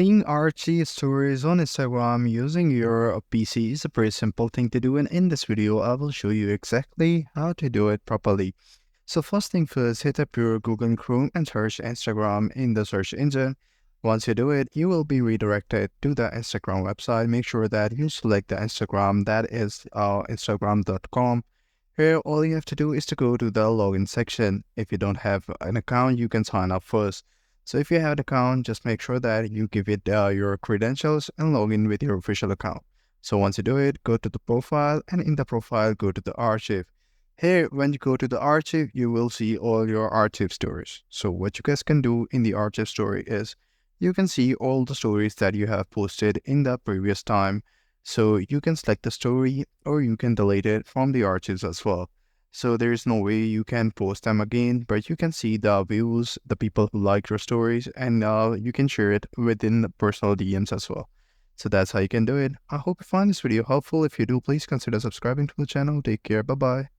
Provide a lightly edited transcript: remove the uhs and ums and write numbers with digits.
Seeing archive stories on Instagram using your PC is a pretty simple thing to do, and in this video I will show you exactly how to do it properly. So first thing first, hit up your Google Chrome and search Instagram in the search engine. Once you do it, you will be redirected to the Instagram website. Make sure that you select the Instagram, that is instagram.com. Here all you have to do is to go to the login section. If you don't have an account, you can sign up first. So if you have an account, just make sure that you give it your credentials and log in with your official account. So once you do it, go to the profile, and in the profile, go to the archive. Here, when you go to the archive, you will see all your archive stories. So what you guys can do in the archive story is you can see all the stories that you have posted in the previous time. So you can select the story or you can delete it from the archives as well. So there is no way you can post them again, but you can see the views, the people who like your stories, and you can share it within the personal DMs as well. So that's how you can do it. I hope you find this video helpful. If you do, please consider subscribing to the channel. Take care. Bye-bye.